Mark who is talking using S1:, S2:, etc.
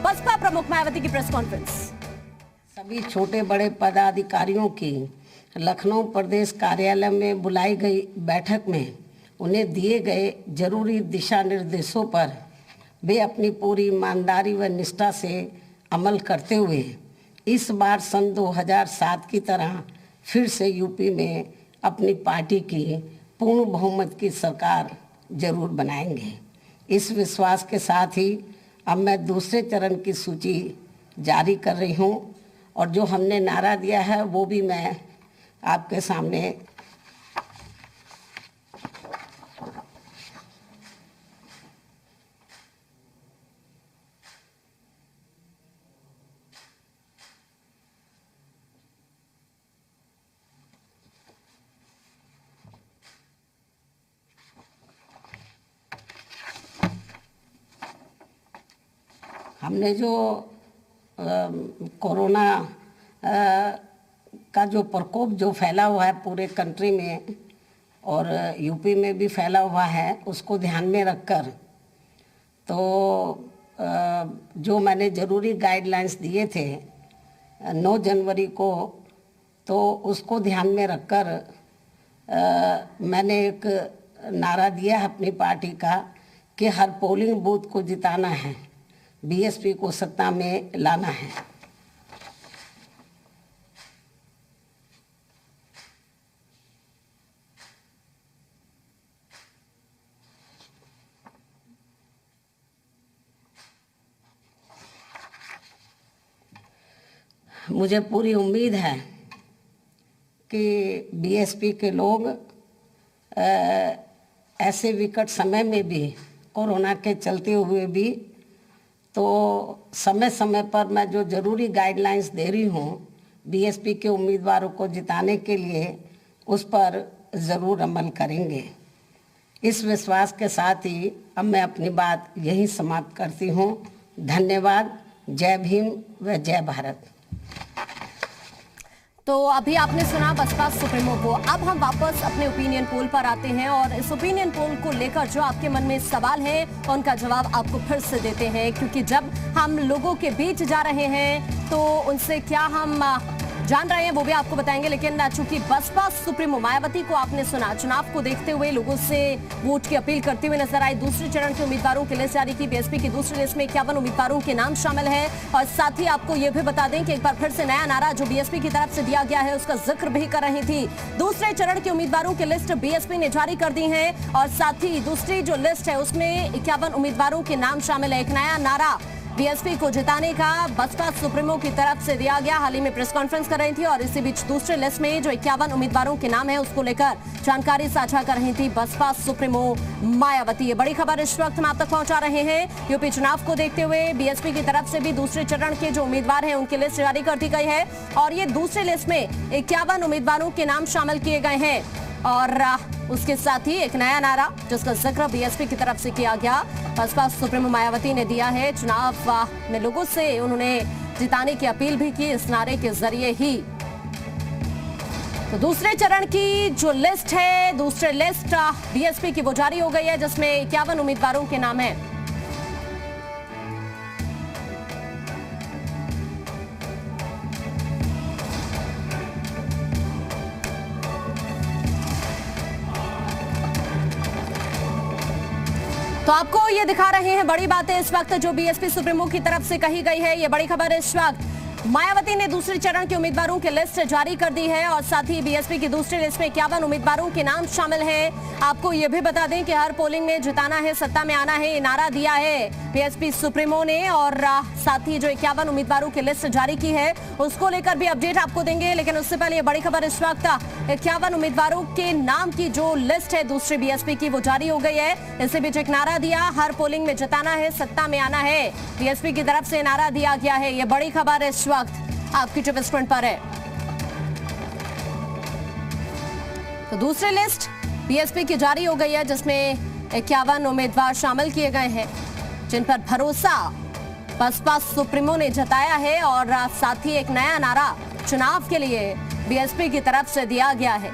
S1: बसपा प्रमुख मायावती की press conference.
S2: सभी छोटे बड़े पदाधिकारियों की लखनऊ प्रदेश कार्यालय में बुलाई गई बैठक में उन्हें दिए गए जरूरी दिशा निर्देशों पर वे अपनी पूरी ईमानदारी व निष्ठा से अमल करते हुए इस बार सन 2007 की तरह फिर से यूपी में अपनी पार्टी की पूर्ण बहुमत की सरकार जरूर बनाएंगे। इस विश्वास के साथ ही अब मैं दूसरे चरण की सूची जारी कर रही हूं और जो हमने नारा दिया है वो भी मैं आपके सामने हमने जो कोरोना का जो प्रकोप जो फैला हुआ है पूरे कंट्री में और यूपी में भी फैला हुआ है उसको ध्यान में रखकर तो जो मैंने ज़रूरी गाइडलाइंस दिए थे 9 जनवरी को तो उसको ध्यान में रखकर मैंने एक नारा दिया है अपनी पार्टी का कि हर पोलिंग बूथ को जिताना है, बीएसपी को सत्ता में लाना है। मुझे पूरी उम्मीद है कि बीएसपी के लोग ऐसे विकट समय में भी कोरोना के चलते हुए भी तो समय समय पर मैं जो ज़रूरी गाइडलाइंस दे रही हूँ बीएसपी के उम्मीदवारों को जिताने के लिए उस पर ज़रूर अमल करेंगे। इस विश्वास के साथ ही अब मैं अपनी बात यही समाप्त करती हूँ। धन्यवाद। जय भीम व जय भारत।
S1: तो अभी आपने सुना बसपा सुप्रीमो को। अब हम वापस अपने ओपिनियन पोल पर आते हैं और इस ओपिनियन पोल को लेकर जो आपके मन में सवाल है उनका जवाब आपको फिर से देते हैं, क्योंकि जब हम लोगों के बीच जा रहे हैं तो उनसे क्या हम जान रहे हैं वो भी आपको बताएंगे। लेकिन चूंकि बसपा सुप्रीमो मायावती को आपने सुना, चुनाव को देखते हुए लोगों से वोट की अपील करते हुए नजर आई। दूसरे चरण के उम्मीदवारों की लिस्ट जारी की। बीएसपी की दूसरी लिस्ट में 51 उम्मीदवारों के नाम शामिल है। और साथ ही आपको ये भी बता दें कि एक बार फिर से नया नारा जो बीएसपी की तरफ से दिया गया है उसका जिक्र भी कर रही थी। दूसरे चरण के उम्मीदवारों की लिस्ट बीएसपी ने जारी कर दी है और साथ ही दूसरी जो लिस्ट है उसमें 51 उम्मीदवारों के नाम शामिल है। एक नया नारा बीएसपी को जिताने का बसपा सुप्रीमो की तरफ से दिया गया। हाल ही में प्रेस कॉन्फ्रेंस कर रही थी और इसी बीच दूसरे लिस्ट में जो 51 उम्मीदवारों के नाम है उसको लेकर जानकारी साझा कर रही थी बसपा सुप्रीमो मायावती। ये बड़ी खबर इस वक्त हम आप तक पहुंचा रहे हैं। यूपी चुनाव को देखते हुए बीएसपी की तरफ से भी दूसरे चरण के जो उम्मीदवार हैं उनकी लिस्ट जारी कर दी गई है और ये दूसरे लिस्ट में 51 उम्मीदवारों के नाम शामिल किए गए हैं। और उसके साथ ही एक नया नारा जिसका जिक्र बीएसपी की तरफ से किया गया बसपा सुप्रीमो मायावती ने दिया है। चुनाव में लोगों से उन्होंने जिताने की अपील भी की इस नारे के जरिए ही। तो दूसरे चरण की जो लिस्ट है, दूसरे लिस्ट बीएसपी की वो जारी हो गई है जिसमें 51 उम्मीदवारों के नाम है। तो आपको ये दिखा रहे हैं बड़ी बातें इस वक्त जो बीएसपी सुप्रीमो की तरफ से कही गई है। ये बड़ी खबर इस वक्त मायावती ने दूसरे चरण के उम्मीदवारों की लिस्ट जारी कर दी है और साथ ही बीएसपी की दूसरी लिस्ट में 51 उम्मीदवारों के नाम शामिल हैं। आपको ये भी बता दें कि हर पोलिंग में जिताना है, सत्ता में आना है, ये नारा दिया है बीएसपी सुप्रीमो ने और साथ ही जो 51 उम्मीदवारों की लिस्ट जारी की है उसको लेकर भी अपडेट आपको देंगे। लेकिन उससे पहले ये बड़ी खबर इस वक्त 51 उम्मीदवारों के नाम की जो लिस्ट है दूसरी बीएसपी की वो जारी हो गई है। इसी बीच एक नारा दिया, हर पोलिंग में जिताना है, सत्ता में आना है, बीएसपी की तरफ से नारा दिया गया है। ये बड़ी खबर इस वक्त आपकी टिप स्क्रीन पर है। तो दूसरी लिस्ट बीएसपी की जारी हो गई है जिसमें 51 उम्मीदवार शामिल किए गए हैं जिन पर भरोसा बसपा सुप्रीमो ने जताया है और साथ ही एक नया नारा चुनाव के लिए बीएसपी की तरफ से दिया गया है।